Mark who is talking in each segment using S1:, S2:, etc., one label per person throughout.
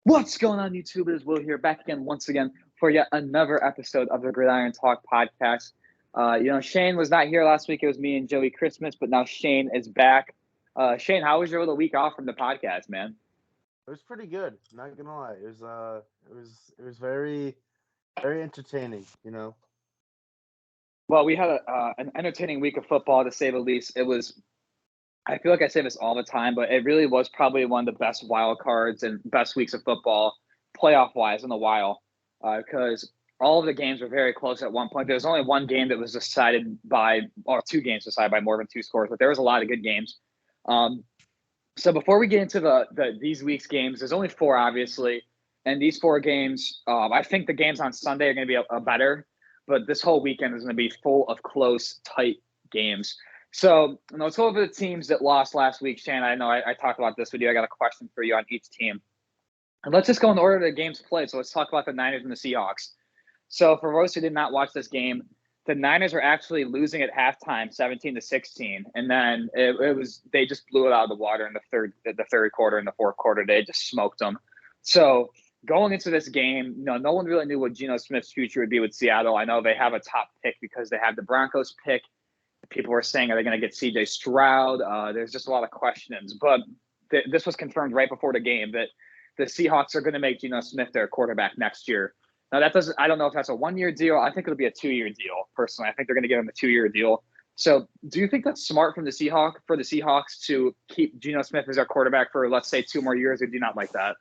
S1: What's going on, YouTube? It is Will here, back again once again for yet another episode of the Gridiron Talk podcast. Shane was not here last week. It was me and Joey Christmas, but now Shane is back. Shane, how was your little week off from the podcast, man?
S2: It was pretty good. Not gonna lie, it was very entertaining.
S1: Well, we had an entertaining week of football, to say the least. I feel like I say this all the time, but it really was probably one of the best wild cards and best weeks of football, playoff-wise, in a while, because all of the games were very close at one point. There was only one game that was decided by, or two games decided by more than two scores, but there was a lot of good games. So before we get into these week's games, there's only four, obviously, and these four games, I think the games on Sunday are going to be a better, but this whole weekend is going to be full of close, tight games. So let's go over the teams that lost last week. Shane, I know I talked about this with you. I got a question for you on each team. And let's just go in order of the games played. So let's talk about the Niners and the Seahawks. So for those who did not watch this game, the Niners were actually losing at halftime, 17-16, and then they just blew it out of the water in the third quarter and the fourth quarter. They just smoked them. So going into this game, no one really knew what Geno Smith's future would be with Seattle. I know they have a top pick because they have the Broncos pick. People were saying, are they going to get C.J. Stroud? There's just a lot of questions, but this was confirmed right before the game that the Seahawks are going to make Geno Smith their quarterback next year. Now, I don't know if that's a 1 year deal. I think it'll be a 2 year deal. Personally, I think they're going to give him a 2 year deal. So do you think that's smart for the Seahawks to keep Geno Smith as their quarterback for, let's say, 2 more years, or do you not like that?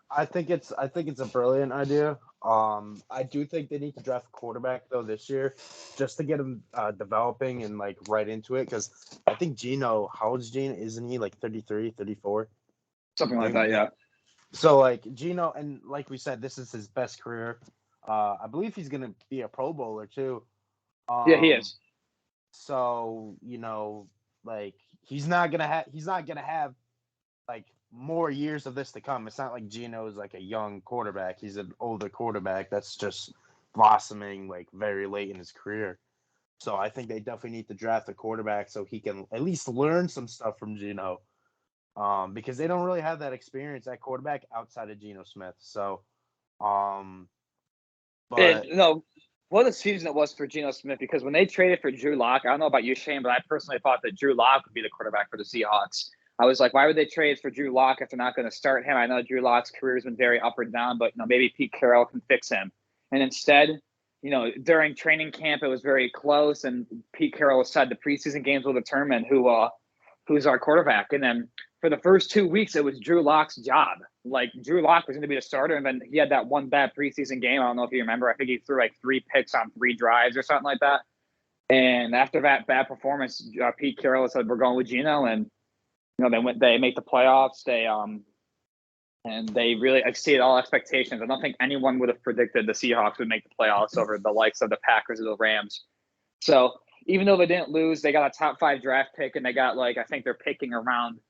S2: I think it's a brilliant idea. I do think they need to draft a quarterback though this year, just to get him developing and like right into it. Because I think Geno, how old is Geno? Isn't he like 33, 34?
S1: Something like that, yeah.
S2: So like Geno, and like we said, this is his best career. I believe he's gonna be a Pro Bowler too.
S1: Yeah, he is.
S2: So like he's not gonna have like more years of this to come. It's not like Geno is like a young quarterback. He's an older quarterback that's just blossoming like very late in his career. So I think they definitely need to draft a quarterback so he can at least learn some stuff from Geno. Because they don't really have that experience at quarterback outside of Geno Smith. So,
S1: what a season it was for Geno Smith, because when they traded for Drew Lock, I don't know about you, Shane, but I personally thought that Drew Lock would be the quarterback for the Seahawks. I was like, why would they trade for Drew Lock if they're not going to start him? I know Drew Lock's career has been very up or down, but maybe Pete Carroll can fix him. And instead, during training camp, it was very close, and Pete Carroll said the preseason games will determine who's our quarterback. And then for the first 2 weeks, it was Drew Lock's job. Like, Drew Lock was going to be the starter, and then he had that one bad preseason game. I don't know if you remember. I think he threw like 3 picks on 3 drives or something like that. And after that bad performance, Pete Carroll said, we're going with Geno, and they make the playoffs. And they really exceeded all expectations. I don't think anyone would have predicted the Seahawks would make the playoffs over the likes of the Packers or the Rams. So even though they didn't lose, they got a top 5 draft pick, and they got I think they're picking around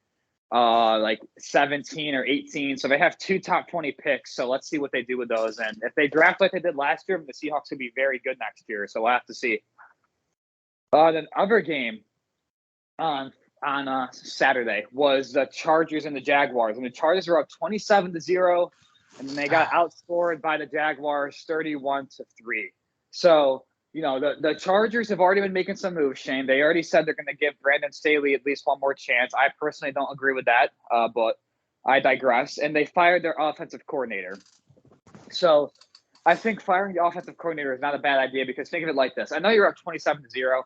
S1: 17 or 18. So they have 2 top 20 picks. So let's see what they do with those. And if they draft like they did last year, the Seahawks could be very good next year. So we'll have to see. The other game on Saturday was the Chargers and the Jaguars. And the Chargers were up 27-0, and then they got outscored by the Jaguars 31-3. So the Chargers have already been making some moves, Shane. They already said they're going to give Brandon Staley at least one more chance. I personally don't agree with that, but I digress. And they fired their offensive coordinator. So I think firing the offensive coordinator is not a bad idea, because think of it like this. I know you're up 27-0,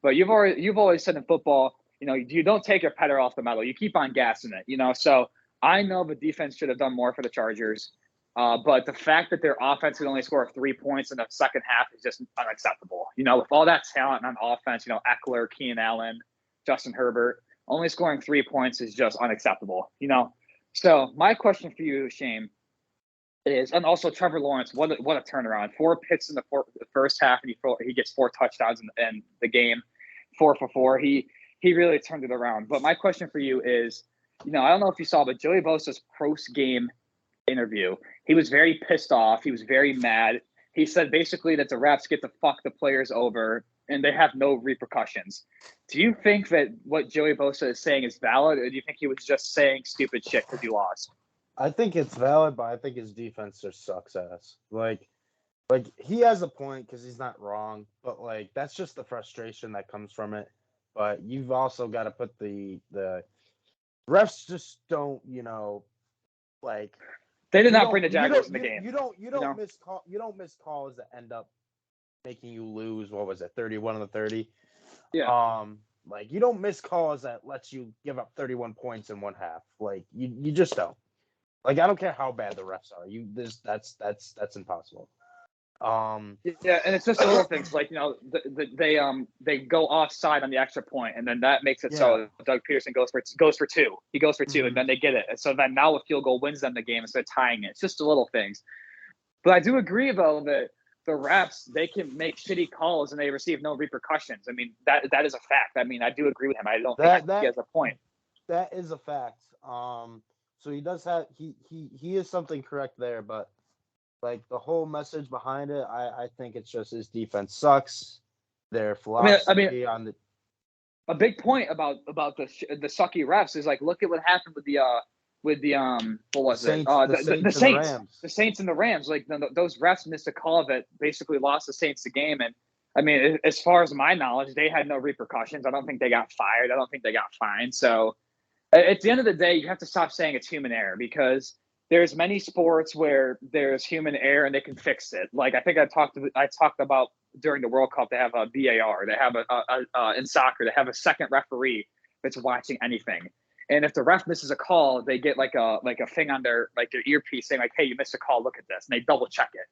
S1: but you've always said in football, you don't take your pedal off the metal. You keep on gassing it, So I know the defense should have done more for the Chargers. But the fact that their offense could only score 3 points in the second half is just unacceptable. With all that talent on offense, Eckler, Keenan Allen, Justin Herbert, only scoring 3 points is just unacceptable. So my question for you, Shane, is, and also Trevor Lawrence, what a turnaround. 4 picks in the first half, and he gets 4 touchdowns in the game, 4 for 4. He really turned it around. But my question for you is, I don't know if you saw, but Joey Bosa's post-game interview, he was very pissed off. He was very mad. He said basically that the refs get to fuck the players over and they have no repercussions. Do you think that what Joey Bosa is saying is valid, or do you think he was just saying stupid shit because he lost?
S2: I think it's valid, but I think his defense just sucks ass. Like he has a point because he's not wrong, but like that's just the frustration that comes from it. But you've also got to put the refs just don't, like
S1: They did
S2: you
S1: not bring
S2: don't
S1: the
S2: you
S1: Jaguars
S2: don't
S1: in the
S2: you,
S1: game.
S2: you don't miss calls that end up making you lose. What was it, 31 of the 30?
S1: Yeah.
S2: Like you don't miss calls that lets you give up 31 points in one half. Like you just don't. Like I don't care how bad the refs are. That's impossible.
S1: Yeah, and it's just the little things like they go offside on the extra point, and then that makes it
S2: Yeah.
S1: so Doug Peterson goes for two. He goes for two,
S2: Mhm.
S1: and then they get it. And so then now a field goal wins them the game instead of tying it. It's just the little things. But I do agree though that the refs, they can make shitty calls and they receive no repercussions. I mean that is a fact. I mean I do agree with him. I don't think he
S2: That
S1: has a point.
S2: that is a fact. So he does have he is something correct there, but like the whole message behind it, I think it's just his defense sucks. Their
S1: I mean
S2: philosophy on the
S1: a big point about the sucky refs is like look at what happened with the what was it
S2: The
S1: the
S2: Saints and the
S1: Saints
S2: Rams.
S1: and the Rams like those refs missed a call that basically lost the Saints the game. And I mean as far as my knowledge they had no repercussions. I don't think they got fired. I don't think they got fined. So at the end of the day you have to stop saying it's human error because there's many sports where there's human error and they can fix it. Like I think I talked about during the World Cup, they have a VAR. They have in soccer, they have a second referee that's watching anything. And if the ref misses a call, they get like a thing on their earpiece saying like, "Hey, you missed a call. Look at this," and they double check it.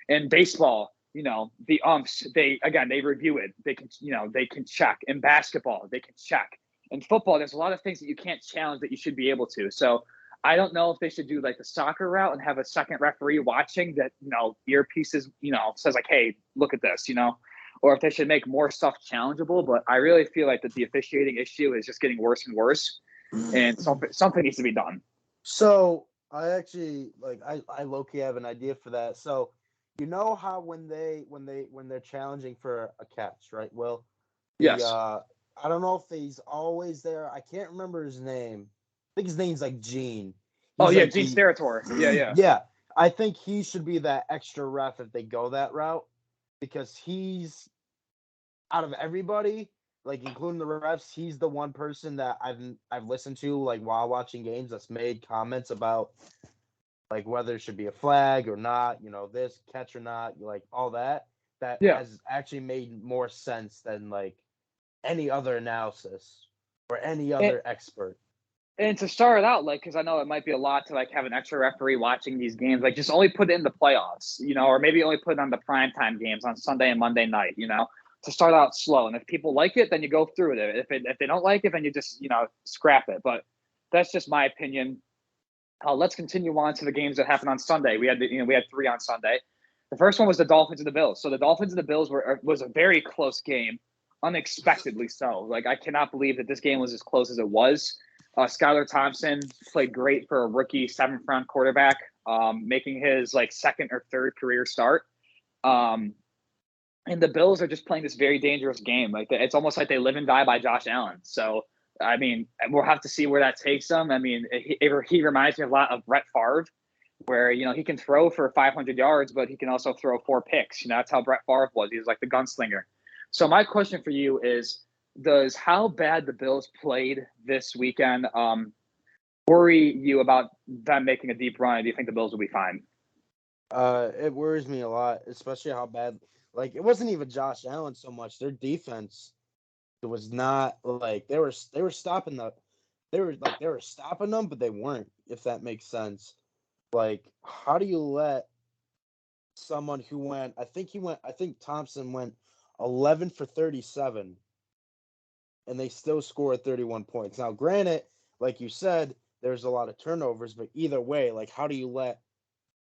S1: In baseball, the umps they review it. They can check. In basketball, they can check. In football, there's a lot of things that you can't challenge that you should be able to. So I don't know if they should do like the soccer route and have a second referee watching that, earpieces, says like, hey, look at this, or if they should make more stuff challengeable. But I really feel like that the officiating issue is just getting worse and worse and something needs to be done.
S2: So I actually I low-key have an idea for that. So you know how when they're challenging for a catch, right? Well,
S1: Yes.
S2: I don't know if he's always there. I can't remember his name. I think his name's like Gene.
S1: Oh
S2: He's
S1: yeah,
S2: like
S1: Gene
S2: the
S1: Steratore. Yeah.
S2: yeah. I think he should be that extra ref if they go that route because he's out of everybody, like including the refs, he's the one person that I've listened to like while watching games that's made comments about like whether it should be a flag or not, this catch or not, like all that
S1: Yeah.
S2: has actually made more sense than like any other analysis or any
S1: And,
S2: other expert.
S1: and to start it out, like, because I know it might be a lot to like have an extra referee watching these games, like just only put it in the playoffs, or maybe only put it on the primetime games on Sunday and Monday night, to start out slow. And if people like it, then you go through with it. If they don't like it, then you just scrap it. But that's just my opinion. Let's continue on to the games that happened on Sunday. We had three on Sunday. The first one was the Dolphins and the Bills. So the Dolphins and the Bills was a very close game, unexpectedly so. Like I cannot believe that this game was as close as it was. Skylar Thompson played great for a rookie 7th-round quarterback, making his like second or third career start. And the Bills are just playing this very dangerous game. Like it's almost like they live and die by Josh Allen. So I mean, we'll have to see where that takes them. I mean, he reminds me a lot of Brett Favre, where he can throw for 500 yards, but he can also throw 4 picks. That's how Brett Favre was. He was like the gunslinger. So my question for you is: does how bad the Bills played this weekend worry you about them making a deep run? Or do you think the Bills will be fine?
S2: It worries me a lot, especially how bad. Like it wasn't even Josh Allen so much. Their defense, it was not like they were stopping they were stopping them, but they weren't. If that makes sense. Like, how do you let someone who went? I think Thompson went 11 for 37, and they still scored 31 points. Now, granted, like you said, there's a lot of turnovers, but either way, like, how do you let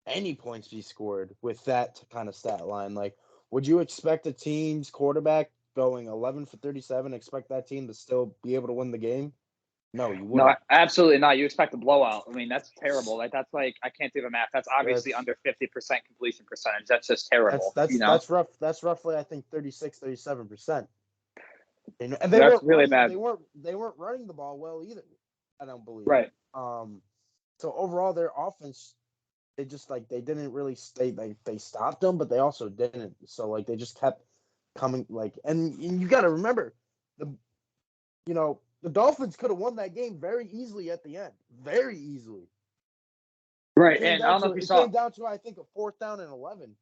S2: any points be scored with that kind of stat line? Like, would you expect a team's quarterback going 11 for 37, expect that team to still be able to win the game? No, you
S1: No,
S2: wouldn't.
S1: absolutely not. You expect a blowout. I mean, that's terrible. Like that's like I can't do the math. That's obviously
S2: That's
S1: under 50% completion percentage. That's just terrible.
S2: that's rough. That's roughly I think 37%. And
S1: That's really bad.
S2: they weren't running the ball well either. I don't believe.
S1: Right.
S2: So overall, their offense, they just they didn't really stay. They stopped them, but they also didn't. So they just kept coming. And you got to remember, the the Dolphins could have won that game very easily at the end, very easily.
S1: Right, and I don't know if you
S2: It
S1: saw
S2: came down to I think a 4th down and 11.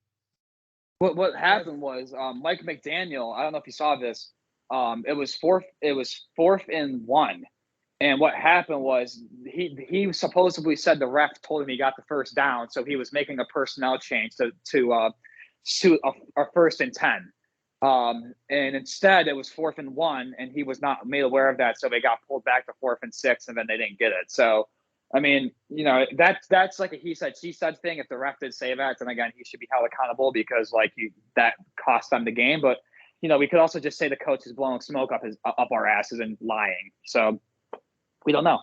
S1: what happened was Mike McDaniel. I don't know if you saw this. It was fourth. It was 4th and 1, and what happened was he supposedly said the ref told him he got the first down, so he was making a personnel change to suit a 1st and 10. And instead, it was 4th and 1, and he was not made aware of that, so they got pulled back to 4th and 6, and then they didn't get it. So, I mean, that's like a he said she said thing. If the ref did say that, then again, he should be held accountable because that cost them the game. But we could also just say the coach is blowing smoke up our asses and lying. So we don't know.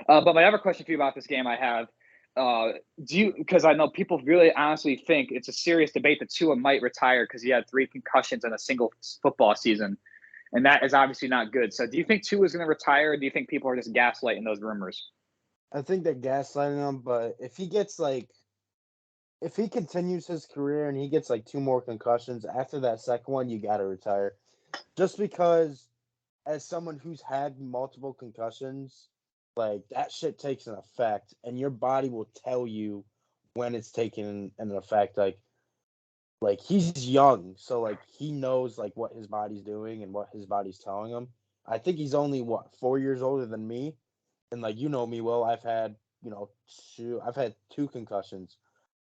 S1: But my other question for you about this game, I have. Because I know people really honestly think it's a serious debate that Tua might retire because he had 3 concussions in a single football season, and that is obviously not good. So do you think Tua is going to retire, or do you think people are just gaslighting those rumors?
S2: I think they're gaslighting him, but if he gets if he continues his career and he gets 2 more concussions after that second one, you got to retire. Just because, as someone who's had multiple concussions, that shit takes an effect, and your body will tell you when it's taking an effect. He's young, so he knows what his body's doing and what his body's telling him. I think he's only 4 years older than me, and me well. I've had I've had 2 concussions,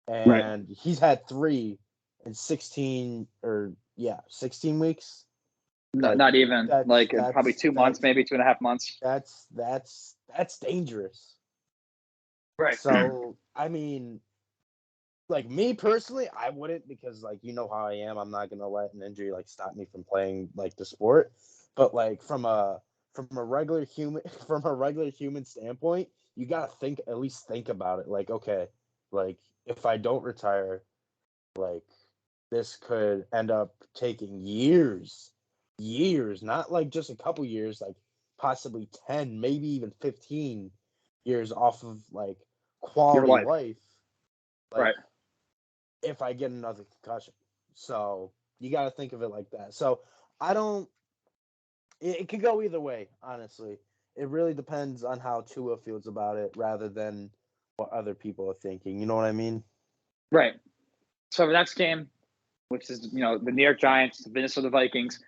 S1: Right.
S2: and he's had 3 in 16 weeks.
S1: Not even probably 2 months, maybe 2.5 months.
S2: That's dangerous.
S1: Right.
S2: So I mean, me personally, I wouldn't, because how I am. I'm not gonna let an injury stop me from playing the sport. But from a regular human standpoint, you gotta at least think about it. Okay, if I don't retire, this could end up taking years, not just a couple years, possibly 10, maybe even 15 years off of
S1: Your
S2: quality
S1: life.
S2: life.
S1: Right.
S2: If I get another concussion. So you got to think of it like that. So I don't. It could go either way, honestly. It really depends on how Tua feels about it, rather than what other people are thinking. You know what I mean?
S1: Right. So the next game, which is the New York Giants, the Minnesota Vikings.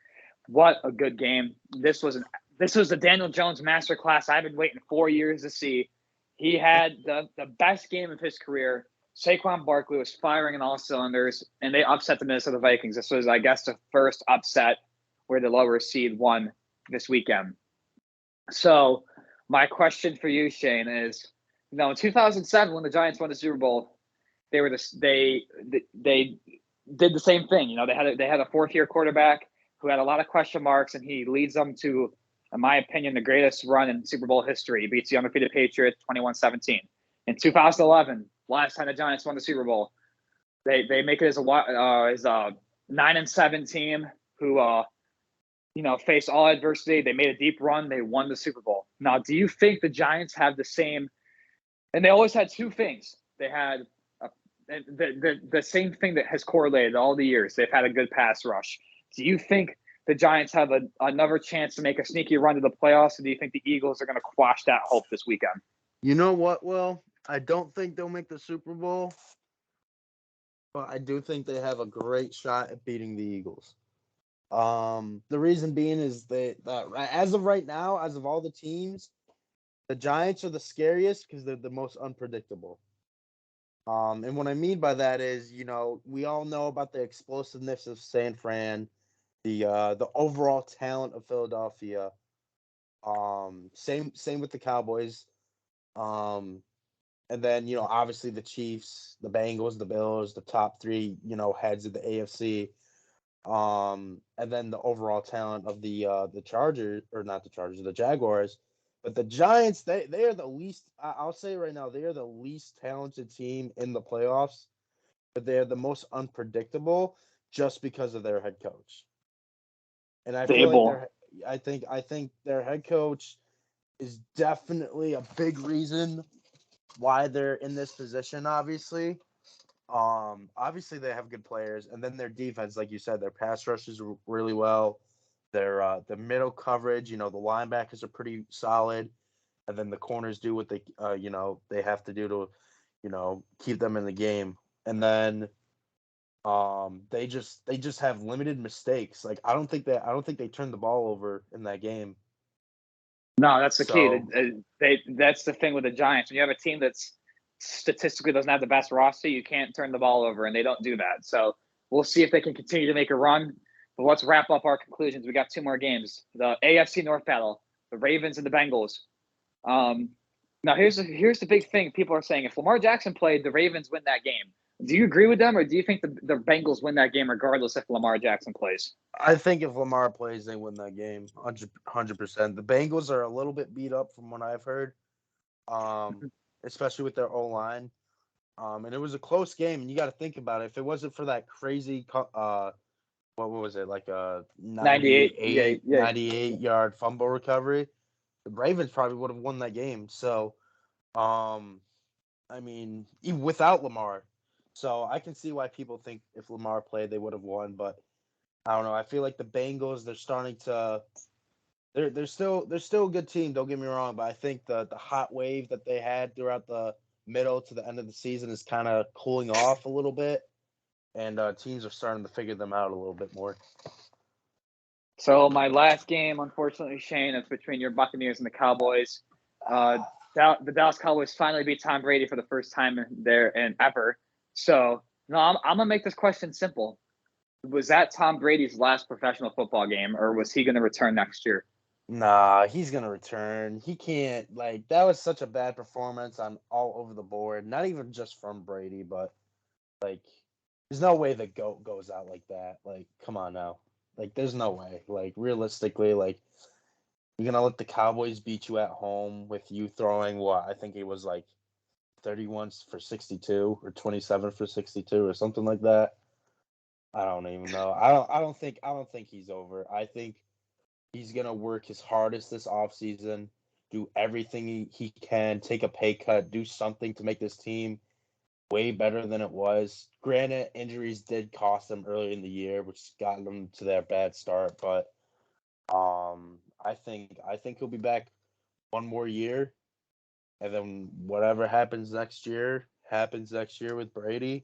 S1: What a good game! This was the Daniel Jones masterclass I've been waiting 4 years to see. He had the best game of his career. Saquon Barkley was firing in all cylinders, and they upset the Minnesota Vikings. This was, I guess, the first upset where the lower seed won this weekend. So my question for you, Shane, is, in 2007 when the Giants won the Super Bowl, they did the same thing. They had a 4th-year quarterback who had a lot of question marks, and he leads them to, in my opinion, the greatest run in Super Bowl history. He beats the undefeated Patriots 21-17. In 2011, last time the Giants won the Super Bowl, they make it as a 9-7 team who faced all adversity. They made a deep run. They won the Super Bowl. Now, do you think the Giants have the same? And they always had 2 things. They had the same thing that has correlated all the years. They've had a good pass rush. Do you think the Giants have another chance to make a sneaky run to the playoffs, or do you think the Eagles are going to quash that hope this weekend?
S2: You know what, Will? I don't think they'll make the Super Bowl, but I do think they have a great shot at beating the Eagles. The reason being is that as of right now, as of all the teams, the Giants are the scariest because they're the most unpredictable. And what I mean by that is, we all know about the explosiveness of San Fran, the overall talent of Philadelphia. Same with the Cowboys. And then, obviously the Chiefs, the Bengals, the Bills, the top 3, heads of the AFC. And then the overall talent of the Chargers, or not the Chargers, the Jaguars. But the Giants, they are the least. I'll say right now, they are the least talented team in the playoffs, but they are the most unpredictable just because of their head coach. And I feel like I think their head coach is definitely a big reason why they're in this position, obviously. Obviously they have good players, and then their defense, like you said, their pass rushes really well. The middle coverage, the linebackers are pretty solid, and then the corners do what they they have to do to keep them in the game. And then they just have limited mistakes. Like I don't think they turned the ball over in that game.
S1: No, that's the key.
S2: So
S1: That's the thing with the Giants. When you have a team that's statistically doesn't have the best roster, you can't turn the ball over, and they don't do that. So we'll see if they can continue to make a run. But let's wrap up our conclusions. We got 2 more games. The AFC North battle, the Ravens and the Bengals. Now here's the big thing. People are saying if Lamar Jackson played, the Ravens win that game. Do you agree with them, or do you think the Bengals win that game regardless if Lamar Jackson plays?
S2: I think if Lamar plays, they win that game, 100%. The Bengals are a little bit beat up from what I've heard, especially with their O-line. And it was a close game, and you got to think about it. If it wasn't for that crazy, what was it, like a 98-yard fumble recovery, the Ravens probably would have won that game. So, I mean, even without Lamar. So I can see why people think if Lamar played, they would have won. But I don't know. I feel like the Bengals, they're starting to they're still a good team, don't get me wrong, but I think the hot wave that they had throughout the middle to the end of the season is kind of cooling off a little bit, and teams are starting to figure them out a little bit more.
S1: So my last game, unfortunately, Shane, it's between your Buccaneers and the Cowboys. The Dallas Cowboys finally beat Tom Brady for the first time ever. So no, I'm gonna make this question simple. Was that Tom Brady's last professional football game, or was he going to return next year?
S2: Nah, he's gonna return. He can't, that was such a bad performance on all over the board. Not even just from Brady, but there's no way the GOAT goes out like that. Come on now. There's no way. Realistically, you're gonna let the Cowboys beat you at home with you throwing what? I think it was 31 for 62 or 27 for 62 or something like that. I don't even know. I don't think he's over. I think he's gonna work his hardest this offseason, do everything he can, take a pay cut, do something to make this team way better than it was. Granted, injuries did cost them early in the year, which got them to their bad start. But I think he'll be back one more year, and then whatever happens next year with Brady.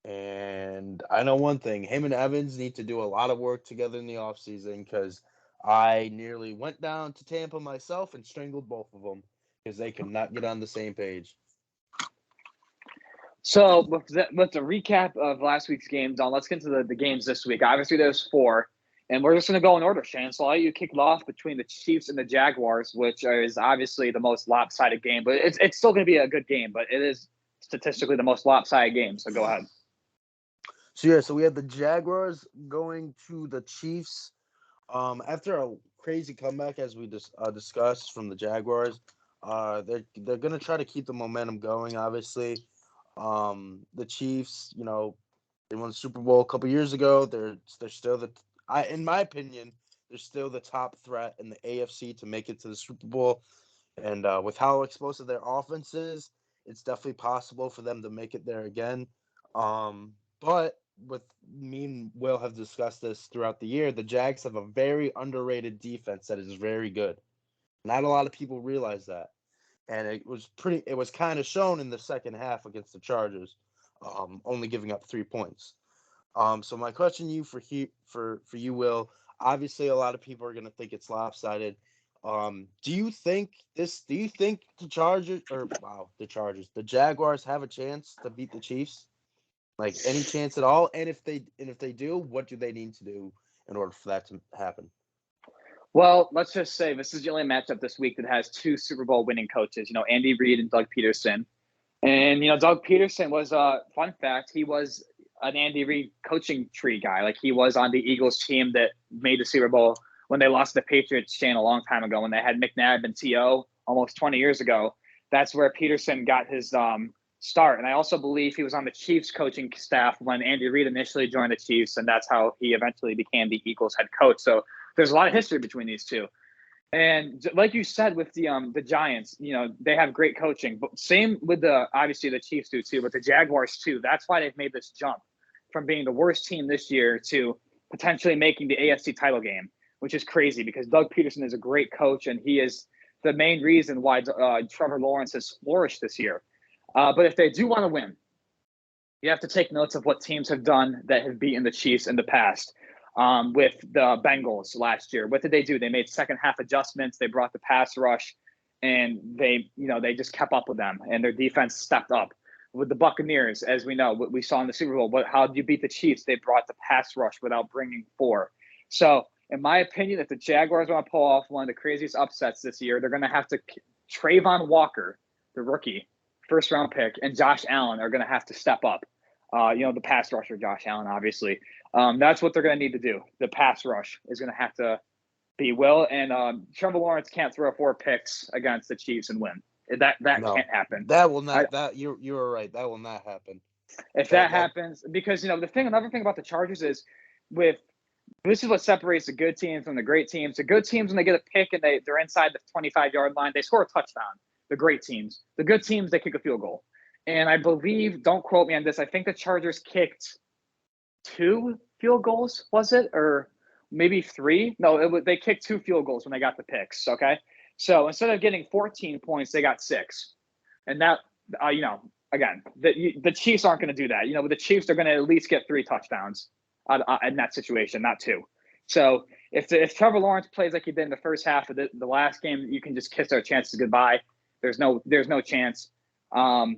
S2: And I know one thing, him and Evans need to do a lot of work together in the offseason, because I nearly went down to Tampa myself and strangled both of them because they could not get on the same page.
S1: So with the recap of last week's game, Don, let's get into the games this week. Obviously, there's 4, and we're just going to go in order, Shane. So I'll let you kick it off between the Chiefs and the Jaguars, which is obviously the most lopsided game. But it's still going to be a good game, but it is statistically the most lopsided game. So go ahead.
S2: So we had the Jaguars going to the Chiefs. After a crazy comeback, as we just discussed from the Jaguars, they're gonna try to keep the momentum going. Obviously, the Chiefs, they won the Super Bowl a couple years ago. They're still in my opinion, they're still the top threat in the AFC to make it to the Super Bowl. And with how explosive their offense is, it's definitely possible for them to make it there again. But with me and Will have discussed this throughout the year, the Jags have a very underrated defense that is very good. Not a lot of people realize that. And it was kind of shown in the second half against the Chargers, only giving up 3 points. So my question to you for you, Will, obviously a lot of people are going to think it's lopsided. Do you think the Jaguars have a chance to beat the Chiefs? Any chance at all? And if they do, what do they need to do in order for that to happen?
S1: Well, let's just say this is the only matchup this week that has 2 Super Bowl winning coaches, Andy Reid and Doug Peterson. And, Doug Peterson was, fun fact, he was an Andy Reid coaching tree guy. He was on the Eagles team that made the Super Bowl when they lost to the Patriots, Shane, a long time ago, when they had McNabb and T.O. almost 20 years ago. That's where Peterson got his start. And I also believe he was on the Chiefs coaching staff when Andy Reid initially joined the Chiefs, and that's how he eventually became the Eagles head coach. So there's a lot of history between these two. And like you said with the Giants, they have great coaching, but same with obviously the Chiefs do too, but the Jaguars too. That's why they've made this jump from being the worst team this year to potentially making the AFC title game, which is crazy because Doug Peterson is a great coach and he is the main reason why Trevor Lawrence has flourished this year. But if they do want to win, you have to take notes of what teams have done that have beaten the Chiefs in the past. With the Bengals last year, what did they do? They made second half adjustments. They brought the pass rush, and they just kept up with them, and their defense stepped up. With the Buccaneers, as we know, what we saw in the Super Bowl, how did you beat the Chiefs? They brought the pass rush without bringing four. So, in my opinion, if the Jaguars want to pull off one of the craziest upsets this year, they're going to have to Trayvon Walker, the rookie, first round pick, and Josh Allen are going to have to step up. The pass rusher, Josh Allen, obviously. That's what they're going to need to do. The pass rush is going to have to be Will, and Trevor Lawrence can't throw 4 picks against the Chiefs and win. That
S2: No,
S1: can't happen.
S2: That will not. You are right. That will not happen.
S1: If that happens, because another thing about the Chargers is this is what separates the good teams from the great teams. The good teams, when they get a pick and they're inside the 25-yard line, they score a touchdown. The great teams, the good teams, they kick a field goal. And I believe, don't quote me on this, I think the Chargers kicked 2 field goals, was it? Or maybe 3? No, they kicked 2 field goals when they got the picks, okay? So instead of getting 14 points, they got 6. And that, again, the Chiefs aren't going to do that. With the Chiefs, they're going to at least get 3 touchdowns in that situation, not 2. So if Trevor Lawrence plays like he did in the first half of the last game, you can just kiss their chances goodbye. There's no chance.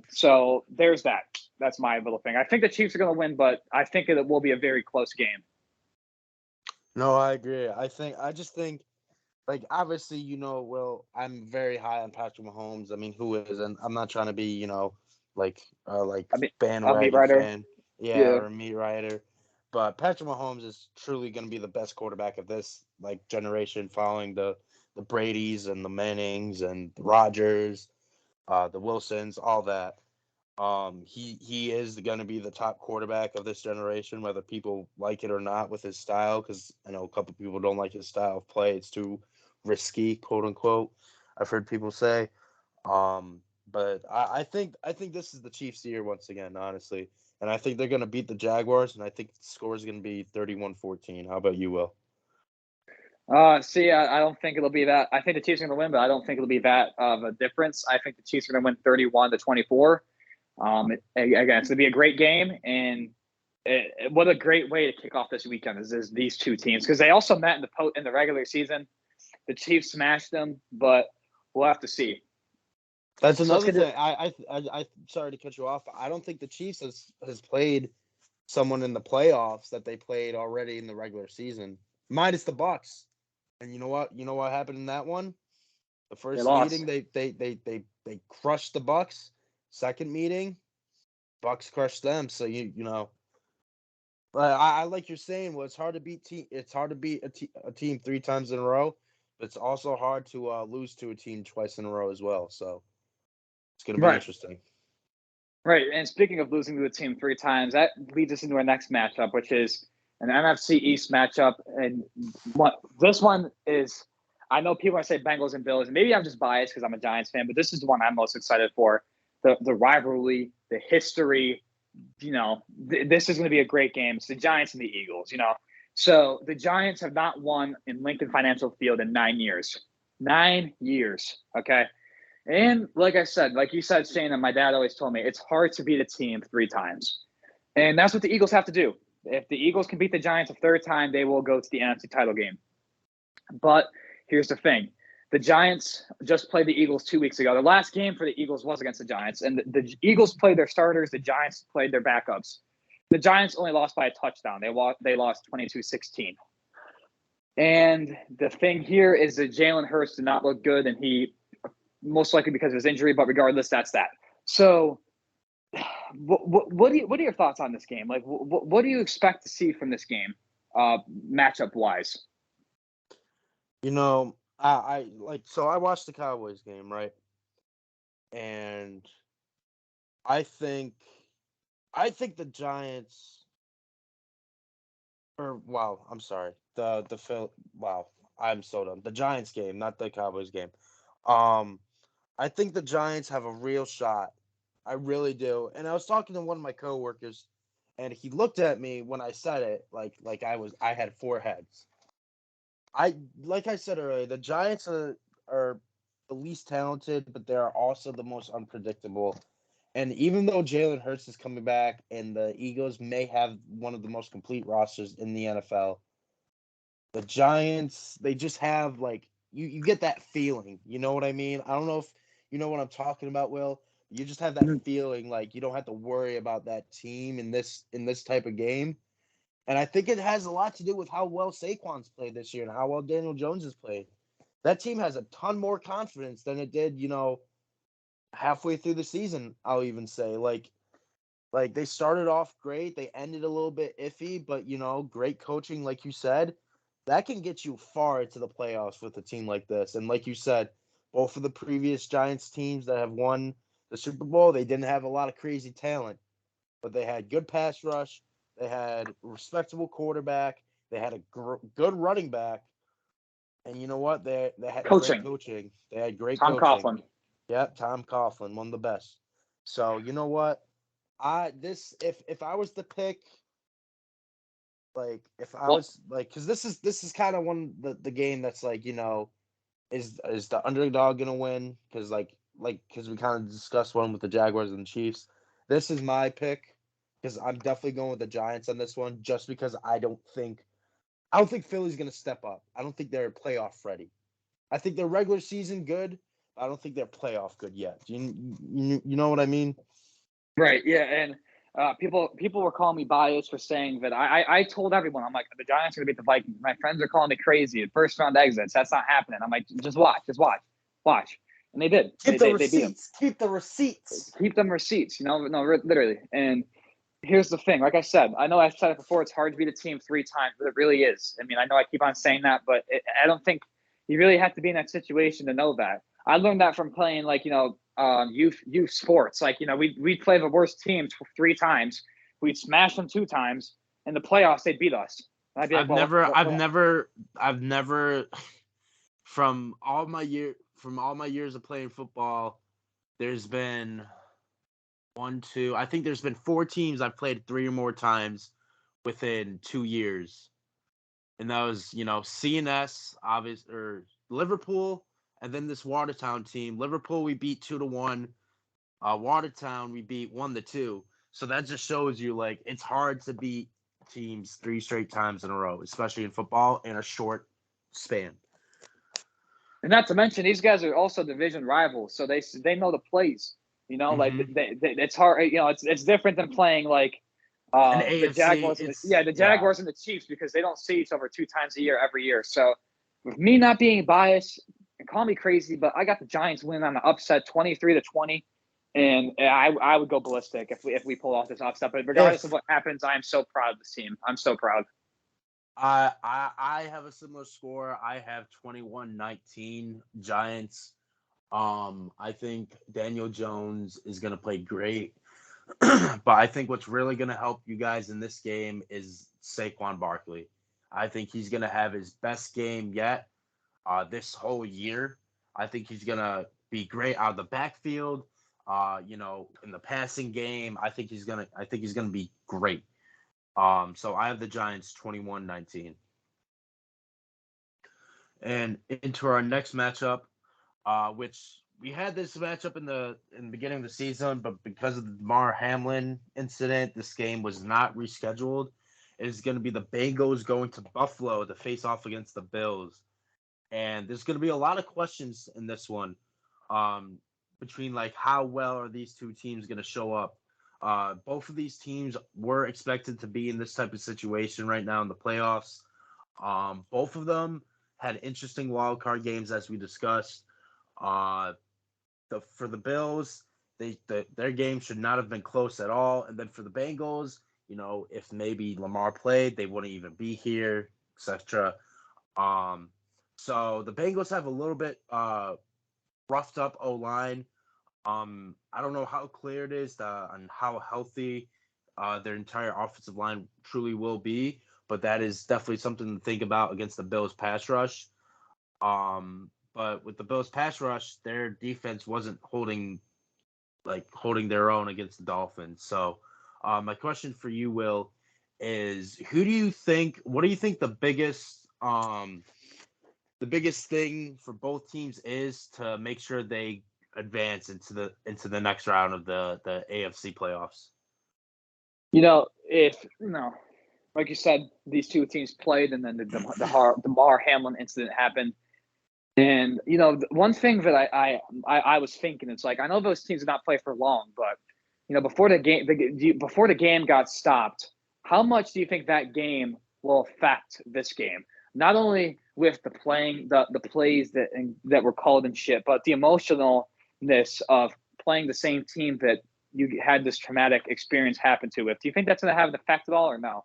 S1: So there's that. That's my little thing. I think the Chiefs are going to win, but I think it will be a very close game.
S2: No, I agree. I just think, like, obviously, Will, I'm very high on Patrick Mahomes. I mean, who isn't? I'm not trying to be, bandwagon fan. Yeah, or a meat writer. But Patrick Mahomes is truly going to be the best quarterback of this, generation, following the Bradys and the Mannings and the Rodgers, the Wilsons, all that. He is going to be the top quarterback of this generation, whether people like it or not, with his style, because I know a couple people don't like his style of play. It's too risky, quote unquote. I've heard people say. But I think this is the Chiefs' year once again, honestly. And I think they're going to beat the Jaguars, and I think the score is going to be 31-14. How about you, Will?
S1: I don't think it'll be that. I think the Chiefs are going to win, but I don't think it'll be that of a difference. I think the Chiefs are going to win 31-24. Again, it's going to be a great game, and what a great way to kick off this weekend is these two teams, because they also met in the regular season. The Chiefs smashed them, but we'll have to see.
S2: That's another thing. I sorry to cut you off. I don't think the Chiefs has played someone in the playoffs that they played already in the regular season, minus the Bucs. And you know what? You know what happened in that one? The first meeting, they crushed the Bucs. Second meeting, Bucs crushed them. So I like you're saying. Well, it's hard to beat a team 3 times in a row, but it's also hard to lose to a team twice in a row as well. So it's going to be interesting.
S1: Right. And speaking of losing to a team 3 times, that leads us into our next matchup, which is an NFC East matchup. And this one is, I know people are going to say Bengals and Bills, and maybe I'm just biased because I'm a Giants fan, but this is the one I'm most excited for. The rivalry, the history, this is going to be a great game. It's the Giants and the Eagles, So the Giants have not won in Lincoln Financial Field in 9 years. 9 years, okay? And like I said, like you said, Shane, and my dad always told me, it's hard to beat a team 3 times. And that's what the Eagles have to do. If the Eagles can beat the Giants a 3rd time, they will go to the NFC title game. But here's the thing. The Giants just played the Eagles 2 weeks ago. The last game for the Eagles was against the Giants. And the Eagles played their starters. The Giants played their backups. The Giants only lost by a touchdown. They lost 22-16. And the thing here is that Jalen Hurts did not look good, and he most likely because of his injury, but regardless, that's that. So what are your thoughts on this game? Like, what do you expect to see from this game, matchup wise?
S2: I watched the Cowboys game, right? And I think the Giants, I'm sorry. I'm so done. The Giants game, not the Cowboys game. I think the Giants have a real shot. I really do. And I was talking to one of my coworkers, and he looked at me when I said it like I had four heads. Like I said earlier, the Giants are the least talented, but they are also the most unpredictable. And even though Jalen Hurts is coming back, and the Eagles may have one of the most complete rosters in the NFL, the Giants, they just have like you get that feeling. You know what I mean? I don't know if you know what I'm talking about, Will. You just have that
S1: Mhm.
S2: feeling like you don't have to worry about that team in this type of game. And I think it has a lot to do with how well Saquon's played this year and how well Daniel Jones has played. That team has a ton more confidence than it did, halfway through the season, I'll even say. Like they started off great, they ended a little bit iffy, but great coaching, like you said, that can get you far into the playoffs with a team like this. And like you said, both of the previous Giants teams that have won the Super Bowl, they didn't have a lot of crazy talent, but they had good pass rush, they had a respectable quarterback, they had a good running back, and you know what? They had great
S1: Coaching.
S2: coaching. They had great
S1: Tom
S2: coaching.
S1: Coughlin.
S2: Yep, Tom Coughlin, one of the best. So you know what? If I was to pick, like if I
S1: Well,
S2: was like, because this is kind of one the game that's like, is the underdog gonna win? Because we kind of discussed one with the Jaguars and the Chiefs. This is my pick because I'm definitely going with the Giants on this one, just because I don't think Philly's gonna step up. I don't think they're playoff ready. I think they're regular season good. I don't think they're playoff good yet. You know what I mean?
S1: right, yeah, and people were calling me biased for saying that. I told everyone, I'm like, the Giants are gonna beat the Vikings. My friends are calling me crazy. First round exits. That's not happening. I'm like, just watch, and they did.
S2: Keep the
S1: They beat them.
S2: receipts. Keep the receipts.
S1: Keep them receipts. No, literally. And here's the thing. Like I said, I know I've said it before. It's hard to beat a team three times, but it really is. I mean, I know I keep on saying that, but I don't think you really have to be in that situation to know that. I learned that from playing youth sports. Like we'd play the worst teams three times, we'd smash them two times. In the playoffs, they'd beat us. And I'd be like,
S2: I've
S1: well,
S2: never, I've never, I've never, from all my years of playing football, there's been one, two. I think there's been four teams I've played three or more times within 2 years, and that was CNS, obvious, or Liverpool, and then this Watertown team. Liverpool we beat 2-1. Watertown we beat 1-2. So that just shows you like it's hard to beat teams three straight times in a row, especially in football in a short span.
S1: and not to mention these guys are also division rivals, so they know the plays. Like
S2: Mm-hmm.
S1: it's hard. It's different than playing like
S2: And
S1: the
S2: AFC,
S1: Jaguars and the Jaguars and the Chiefs, because they don't see each other two times a year every year. So with me not being biased, and call me crazy, but I got the Giants winning on the upset 23-20. And I would go ballistic if we pull off this upset. But regardless of
S2: if
S1: what happens, I am so proud of this team. I'm so proud.
S2: I have a similar score. I have 21-19 Giants. I think Daniel Jones is going to play great. But I think what's really going to help you guys in this game is Saquon Barkley. I think he's going to have his best game yet this whole year. I think he's going to be great out of the backfield. In the passing game, I think he's going to be great. So I have the Giants 21-19. And into our next matchup, which we had this matchup in the beginning of the season, but because of the Damar Hamlin incident, this game was not rescheduled. It is going to be the Bengals going to Buffalo to face off against the Bills, and there's going to be a lot of questions in this one, between like how well are these two teams going to show up. Both of these teams were expected to be in this type of situation right now in the playoffs. Both of them had interesting wild card games, as we discussed. For the Bills, their game should not have been close at all. And then for the Bengals, if maybe Lamar played, they wouldn't even be here, etc. So the Bengals have a little bit roughed up O-line. I don't know how clear it is on how healthy their entire offensive line truly will be, but that is definitely something to think about against the Bills pass rush. But with the Bills pass rush, their defense wasn't holding their own against the Dolphins. So, my question for you, Will, is what do you think the biggest thing for both teams is to make sure they advance into the next round of the AFC playoffs?
S1: If like you said, these two teams played, and then the Damar Hamlin incident happened. And one thing that I was thinking, it's like I know those teams did not play for long, but before the game got stopped, how much do you think that game will affect this game? Not only with the plays that were called and shit, but the emotionalness of playing the same team that you had this traumatic experience happen to. Do you think that's going to have an effect at all, or no?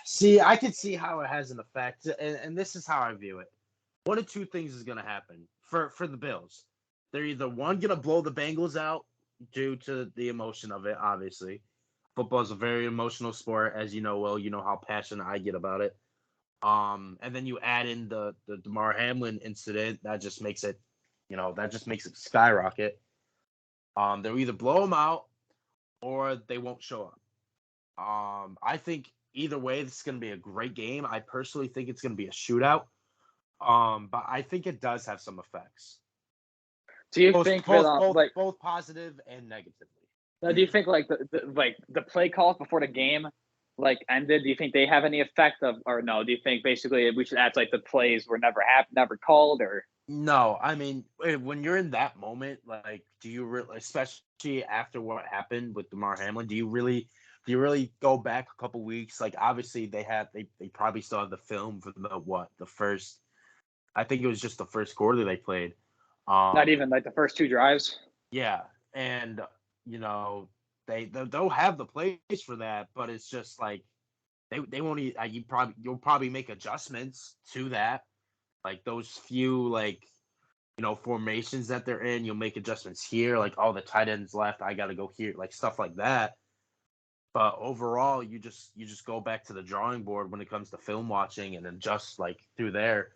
S2: See, I can see how it has an effect, and this is how I view it. One of two things is going to happen for the Bills. They're either one going to blow the Bengals out due to the emotion of it. Obviously, football is a very emotional sport, as you know. Well, you know how passionate I get about it. And then you add in the Damar Hamlin incident, that just makes it skyrocket. They'll either blow them out or they won't show up. I think either way, this is going to be a great game. I personally think it's going to be a shootout. But I think it does have some effects.
S1: Do you think
S2: both positive and negatively?
S1: Do you think the play calls before the game ended? Do you think they have any effect or no? Do you think basically we should act like the plays were never called, or?
S2: No, I mean, when you're in that moment, do you really, especially after what happened with Damar Hamlin, do you really go back a couple weeks? Obviously they probably still have the film for the first. I think it was just the first quarter they played.
S1: Not even the first two drives.
S2: Yeah, and they'll have the plays for that, but it's just they won't. You'll probably make adjustments to that, those few formations that they're in. You'll make adjustments here, the tight ends left. I got to go here, stuff like that. But overall, you just go back to the drawing board when it comes to film watching and adjust through there.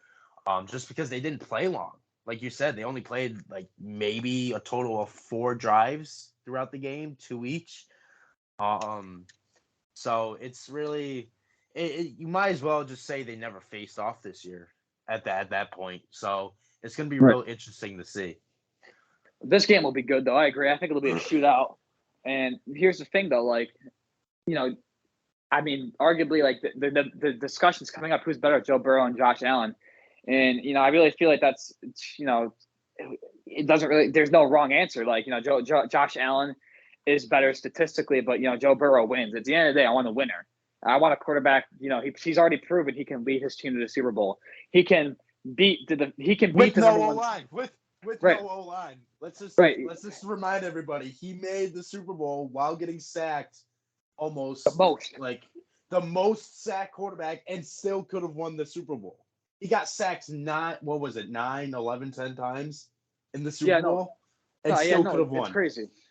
S2: Just because they didn't play long. Like you said, they only played maybe a total of 4 drives throughout the game, 2 each. So it's really, you might as well just say they never faced off this year at that point. So it's going to be real interesting to see.
S1: This game will be good, though. I agree. I think it'll be a shootout. And here's the thing, though, I mean, arguably, the discussion's coming up, who's better, Joe Burrow and Josh Allen. And, I really feel like that's, it doesn't really, there's no wrong answer. Josh Allen is better statistically, but, Joe Burrow wins. At the end of the day, I want a winner. I want a quarterback, he's already proven he can lead his team to the Super Bowl. He can beat the
S2: no O-line. With no O-line. Let's just remind everybody, he made the Super Bowl while getting sacked almost the most sacked quarterback, and still could have won the Super Bowl. He got sacked 9, 11, 10 times in the Super Bowl, and still could have won.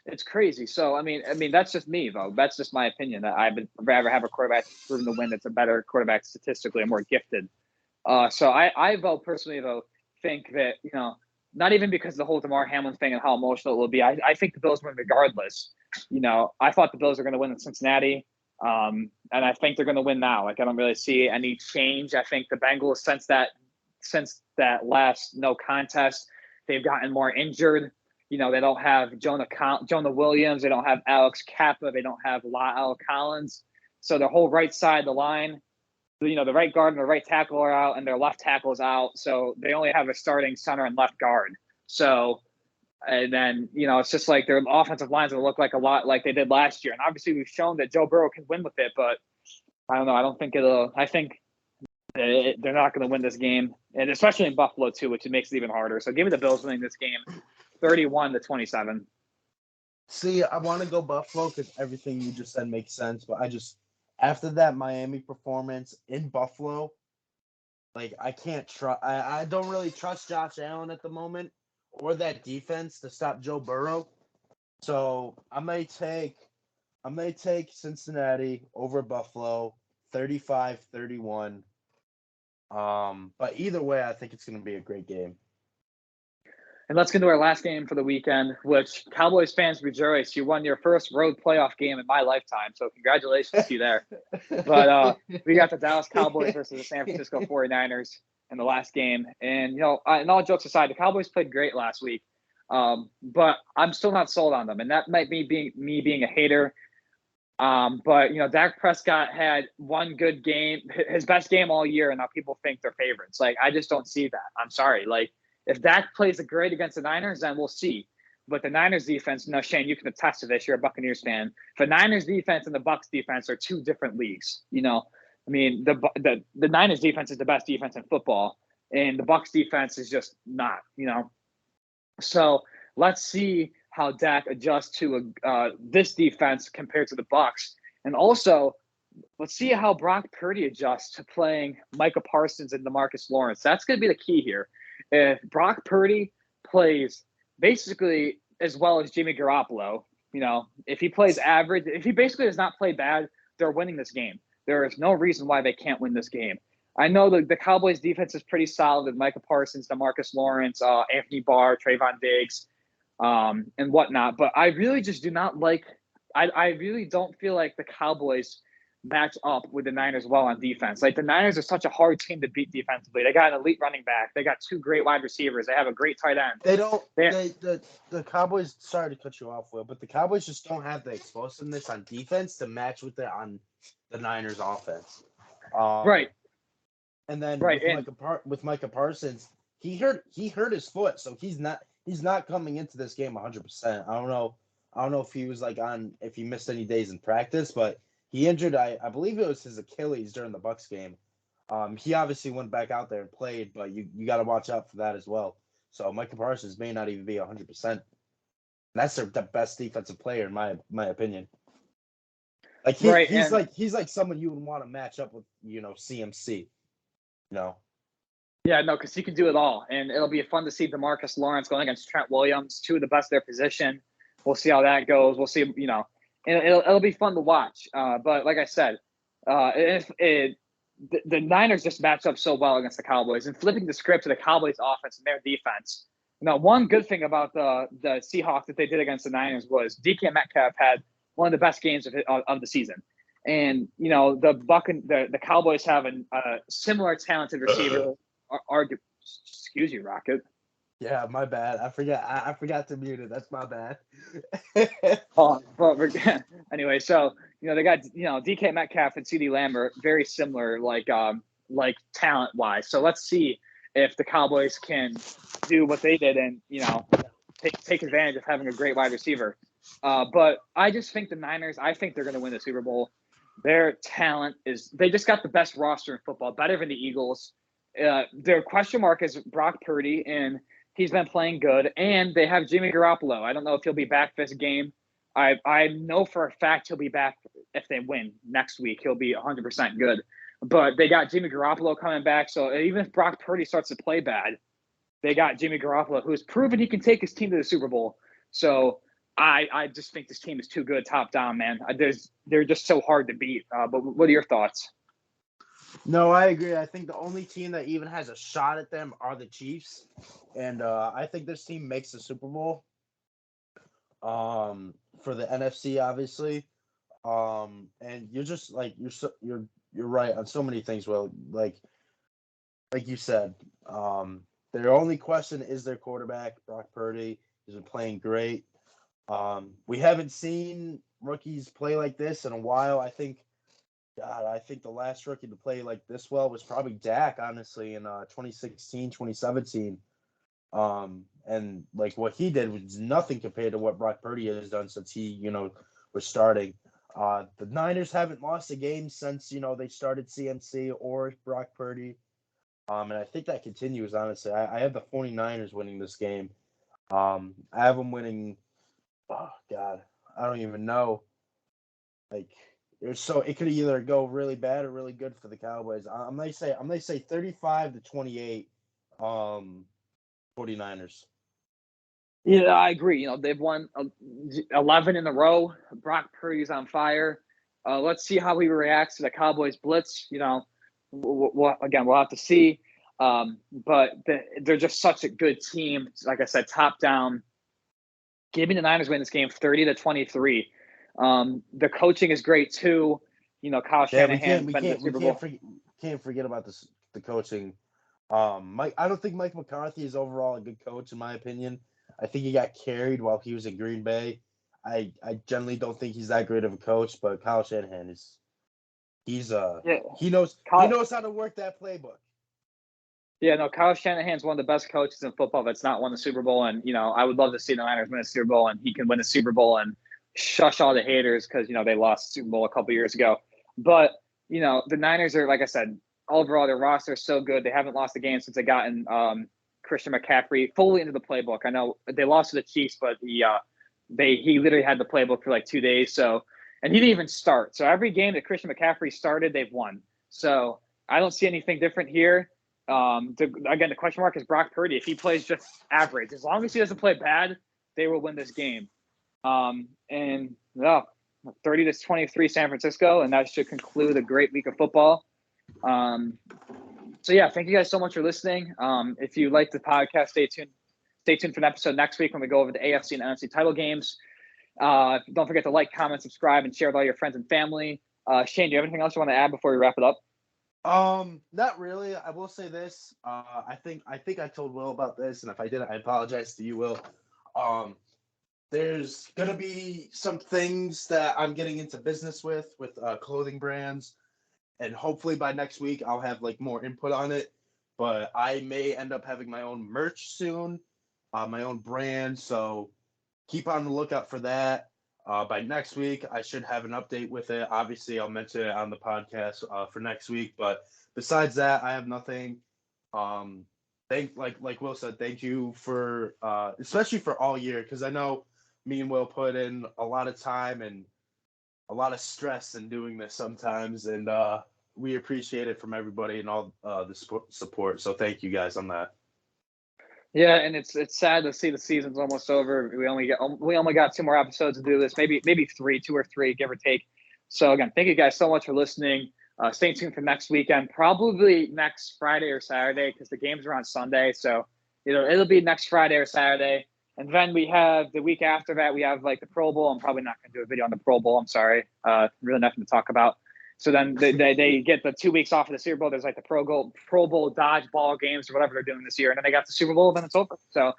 S1: It's crazy. So, I mean, that's just me, though. That's just my opinion. I would rather have a quarterback proven to win that's a better quarterback statistically and more gifted. So I personally, think that, not even because of the whole Damar Hamlin thing and how emotional it will be. I think the Bills win regardless. I thought the Bills are going to win in Cincinnati. And I think they're going to win now. I don't really see any change. I think the Bengals, since that last no contest, they've gotten more injured. They don't have Jonah Williams. They don't have Alex Kappa. They don't have La'el Collins. So the whole right side of the line, the right guard and the right tackle are out, and their left tackle is out. So they only have a starting center and left guard. So, and then, it's just their offensive lines will look a lot like they did last year. And obviously we've shown that Joe Burrow can win with it, but I don't know. I don't think I think they're not going to win this game, and especially in Buffalo too, which makes it even harder. So give me the Bills winning this game 31-27.
S2: See, I want to go Buffalo because everything you just said makes sense, but after that Miami performance in Buffalo, I can't trust. I don't really trust Josh Allen at the moment or that defense to stop Joe Burrow. So I may take Cincinnati over Buffalo, 35-31. But either way, I think it's going to be a great game.
S1: And let's get to our last game for the weekend, which Cowboys fans rejoice. You won your first road playoff game in my lifetime, so congratulations to you there. But we got the Dallas Cowboys versus the San Francisco 49ers in the last game. And, and all jokes aside, the Cowboys played great last week. But I'm still not sold on them. And that might be me being a hater. But, Dak Prescott had one good game, his best game all year, and now people think they're favorites. Like, I just don't see that. I'm sorry. Like, if Dak plays great against the Niners, then we'll see. But the Niners defense, Shane, you can attest to this. You're a Buccaneers fan. The Niners defense and the Bucs defense are two different leagues. I mean, the Niners defense is the best defense in football, and the Bucs defense is just not. So let's see how Dak adjusts to this defense compared to the Bucs, and also let's see how Brock Purdy adjusts to playing Micah Parsons and DeMarcus Lawrence. That's going to be the key here. If Brock Purdy plays basically as well as Jimmy Garoppolo, if he plays average, if he basically does not play bad, they're winning this game. There is no reason why they can't win this game. I know the Cowboys defense is pretty solid with Micah Parsons, DeMarcus Lawrence, Anthony Barr, Trayvon Diggs, and whatnot. But I really just do not like – I really don't feel like the Cowboys – match up with the Niners well on defense. Like, the Niners are such a hard team to beat defensively. They got an elite running back. They got two great wide receivers. They have a great tight end.
S2: The Cowboys, sorry to cut you off, Will, but the Cowboys just don't have the explosiveness on defense to match with it on the Niners offense.
S1: Right.
S2: And then with Micah Parsons, he hurt his foot, so he's not coming into this game 100%. I don't know if he was if he missed any days in practice, but he injured, I believe it was his Achilles during the Bucs game. He obviously went back out there and played, but you got to watch out for that as well. So Micah Parsons may not even be 100%. That's the best defensive player in my opinion. Like he's like someone you would want to match up with, CMC.
S1: Yeah, no, because he can do it all, and it'll be fun to see DeMarcus Lawrence going against Trent Williams, two of the best of their position. We'll see how that goes. We'll see, and it'll be fun to watch. But like I said, the Niners just match up so well against the Cowboys. And flipping the script to the Cowboys' offense and their defense. One good thing about the Seahawks that they did against the Niners was DK Metcalf had one of the best games of the season. And the Cowboys have a similar talented receiver. Excuse you, Rocket.
S2: Yeah, my bad. I forgot to mute it. That's my bad.
S1: Anyway, so they got DK Metcalf and CeeDee Lamb are very similar, like talent wise. So let's see if the Cowboys can do what they did and take advantage of having a great wide receiver. But I just think the Niners. I think they're going to win the Super Bowl. Their talent they just got the best roster in football, better than the Eagles. Their question mark is Brock Purdy, and he's been playing good, and they have Jimmy Garoppolo. I don't know if he'll be back this game. I know for a fact he'll be back if they win next week. He'll be 100% good. But they got Jimmy Garoppolo coming back, so even if Brock Purdy starts to play bad, they got Jimmy Garoppolo, who's proven he can take his team to the Super Bowl. So I just think this team is too good top down, man. They're just so hard to beat. But what are your thoughts?
S2: No, I agree. I think the only team that even has a shot at them are the Chiefs, and I think this team makes the Super Bowl. For the NFC, obviously, and you're just you're right on so many things. Well, like you said, their only question is their quarterback, Brock Purdy. He's been playing great. We haven't seen rookies play like this in a while. I think the last rookie to play like this well was probably Dak, honestly, in 2016, 2017. And like what he did was nothing compared to what Brock Purdy has done since he, was starting. The Niners haven't lost a game since, they started CMC or Brock Purdy. And I think that continues, honestly. I have the 49ers winning this game. I have them winning, oh, God, I don't even know. It could either go really bad or really good for the Cowboys. I'm gonna say 35-28, 49ers.
S1: Yeah, I agree. They've won 11 in a row. Brock Purdy's on fire. Let's see how he reacts to the Cowboys blitz. we'll have to see. But they're just such a good team. Like I said, top down. Give me the Niners win this game 30-23. The coaching is great too. Kyle Shanahan's been in the Super Bowl.
S2: Can't forget about the coaching. I don't think Mike McCarthy is overall a good coach in my opinion. I think he got carried while he was in Green Bay. I generally don't think he's that great of a coach, but Kyle Shanahan he knows how to work that playbook.
S1: Yeah, no, Kyle Shanahan's one of the best coaches in football that's not won the Super Bowl. And, I would love to see the Niners win a Super Bowl and he can win a Super Bowl and shush all the haters because, they lost the Super Bowl a couple years ago. But, the Niners are, like I said, overall, their roster is so good. They haven't lost a game since they gotten Christian McCaffrey fully into the playbook. I know they lost to the Chiefs, but he literally had the playbook for like 2 days. So, and he didn't even start. So every game that Christian McCaffrey started, they've won. So I don't see anything different here. The question mark is Brock Purdy. If he plays just average, as long as he doesn't play bad, they will win this game. 30-23 San Francisco, and that should conclude a great week of football. So yeah, thank you guys so much for listening. If you like the podcast, stay tuned for an episode next week when we go over the AFC and NFC title games. Don't forget to like, comment, subscribe, and share with all your friends and family. Shane, do you have anything else you want to add before we wrap it up?
S2: Not really. I will say this. I think I told Will about this, and if I didn't, I apologize to you, Will. There's gonna be some things that I'm getting into business with clothing brands, and hopefully by next week I'll have like more input on it. But I may end up having my own merch soon, my own brand. So keep on the lookout for that. By next week, I should have an update with it. Obviously, I'll mention it on the podcast for next week. But besides that, I have nothing. Like Will said, thank you for especially for all year, because I know me and Will put in a lot of time and a lot of stress in doing this sometimes, and we appreciate it from everybody and all the support. So thank you guys on that.
S1: Yeah, and it's sad to see the season's almost over. We only got 2 more episodes to do this, maybe 2 or 3, give or take. So again, thank you guys so much for listening. Stay tuned for next weekend, probably next Friday or Saturday, because the games are on Sunday. So it'll be next Friday or Saturday, and then we have the week after that. We have like the Pro Bowl. I'm probably not going to do a video on the Pro Bowl. I'm sorry, really nothing to talk about. So then they get the 2 weeks off of the Super Bowl. There's like the Pro Bowl dodgeball games or whatever they're doing this year. And then they got the Super Bowl, then it's over. So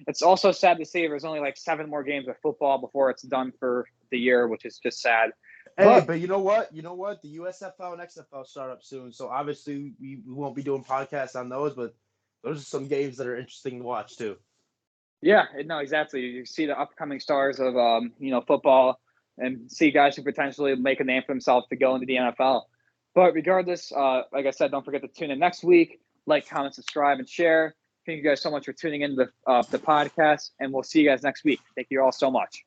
S1: it's also sad to see there's only like 7 more games of football before it's done for the year, which is just sad.
S2: Hey, but you know what? The USFL and XFL start up soon. So obviously we won't be doing podcasts on those, but those are some games that are interesting to watch too.
S1: Yeah, no, exactly. You see the upcoming stars of football, and see guys who potentially make a name for themselves to go into the NFL. But regardless, like I said, don't forget to tune in next week. Like, comment, subscribe, and share. Thank you guys so much for tuning into the podcast, and we'll see you guys next week. Thank you all so much.